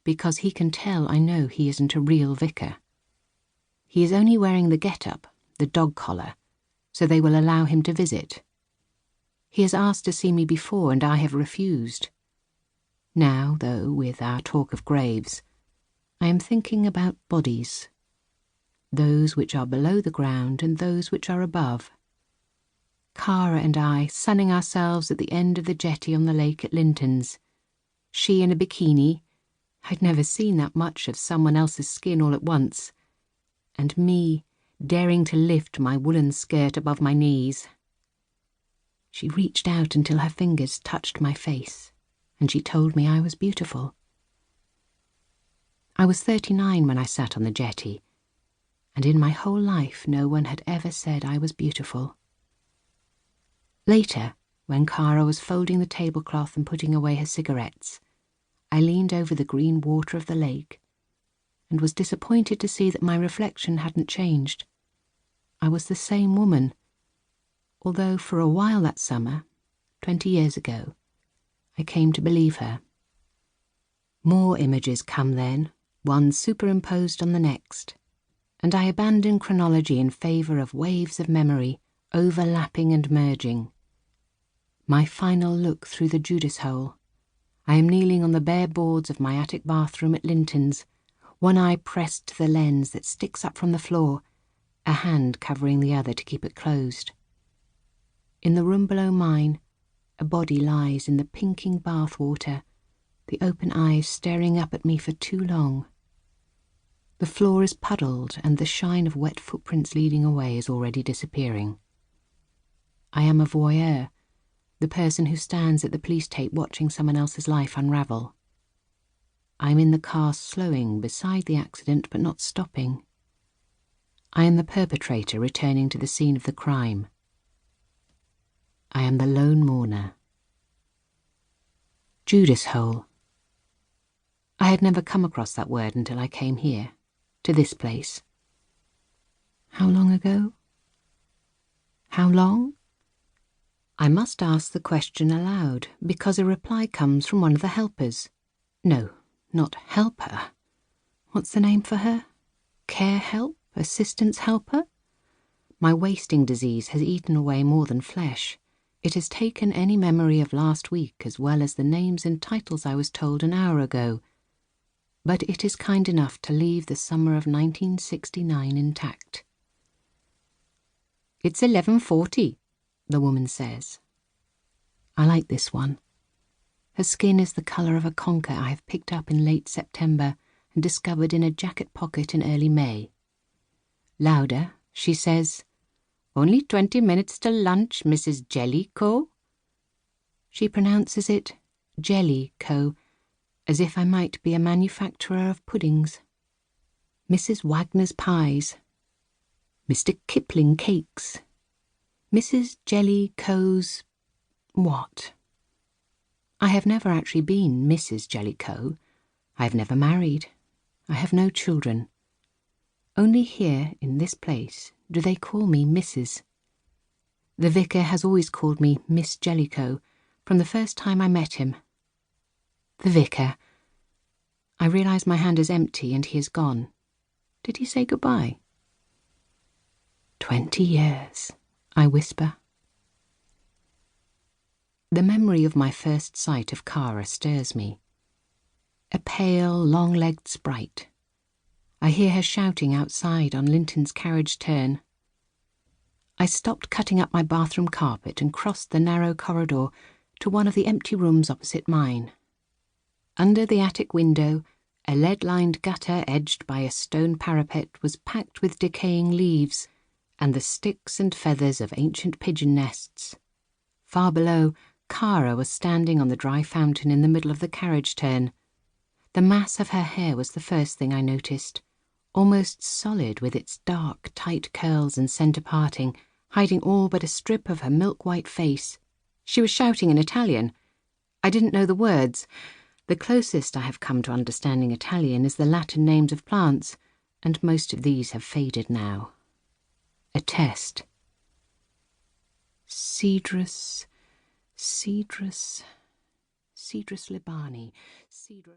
because he can tell I know he isn't a real vicar. He is only wearing the get-up, the dog collar, so they will allow him to visit. He has asked to see me before and I have refused. Now, though, with our talk of graves, I am thinking about bodies, those which are below the ground and those which are above. Cara and I sunning ourselves at the end of the jetty on the lake at Linton's, she in a bikini, I'd never seen that much of someone else's skin all at once, and me daring to lift my woolen skirt above my knees. She reached out until her fingers touched my face, and she told me I was beautiful. I was 39 when I sat on the jetty, and in my whole life no one had ever said I was beautiful. Later, when Cara was folding the tablecloth and putting away her cigarettes, I leaned over the green water of the lake and was disappointed to see that my reflection hadn't changed. I was the same woman, although for a while that summer, 20 years ago, I came to believe her. More images come then, one superimposed on the next, and I abandon chronology in favour of waves of memory, overlapping and merging. My final look through the Judas hole. I am kneeling on the bare boards of my attic bathroom at Linton's, one eye pressed to the lens that sticks up from the floor, a hand covering the other to keep it closed. In the room below mine, a body lies in the pinking bath water, the open eyes staring up at me for too long. The floor is puddled and the shine of wet footprints leading away is already disappearing. I am a voyeur, the person who stands at the police tape watching someone else's life unravel. I am in the car slowing beside the accident but not stopping. I am the perpetrator returning to the scene of the crime. I am the lone mourner. Judas hole. I had never come across that word until I came here, to this place. How long ago? How long? I must ask the question aloud, because a reply comes from one of the helpers. No, not helper. What's the name for her? Care help? Assistance helper? My wasting disease has eaten away more than flesh. It has taken any memory of last week as well as the names and titles I was told an hour ago. But it is kind enough to leave the summer of 1969 intact. It's 11:40, the woman says. I like this one. Her skin is the colour of a conker I have picked up in late September and discovered in a jacket pocket in early May. Louder, she says, "Only 20 minutes till lunch, Mrs. Jellicoe." She pronounces it Jellicoe, as if I might be a manufacturer of puddings. Mrs. Wagner's pies. Mr. Kipling cakes. Mrs. Jellicoe's what? I have never actually been Mrs. Jellicoe. I have never married. I have no children. Only here, in this place, do they call me Mrs. The vicar has always called me Miss Jellicoe from the first time I met him. The vicar. I realise my hand is empty and he is gone. Did he say goodbye? 20 years, I whisper. The memory of my first sight of Cara stirs me. A pale, long-legged sprite. I hear her shouting outside on Linton's carriage turn. I stopped cutting up my bathroom carpet and crossed the narrow corridor to one of the empty rooms opposite mine. Under the attic window, a lead-lined gutter edged by a stone parapet was packed with decaying leaves and the sticks and feathers of ancient pigeon nests. Far below, Cara was standing on the dry fountain in the middle of the carriage turn. The mass of her hair was the first thing I noticed, almost solid with its dark, tight curls and centre parting, hiding all but a strip of her milk-white face. She was shouting in Italian. I didn't know the words. The closest I have come to understanding Italian is the Latin names of plants, and most of these have faded now. A test. Cedrus libani.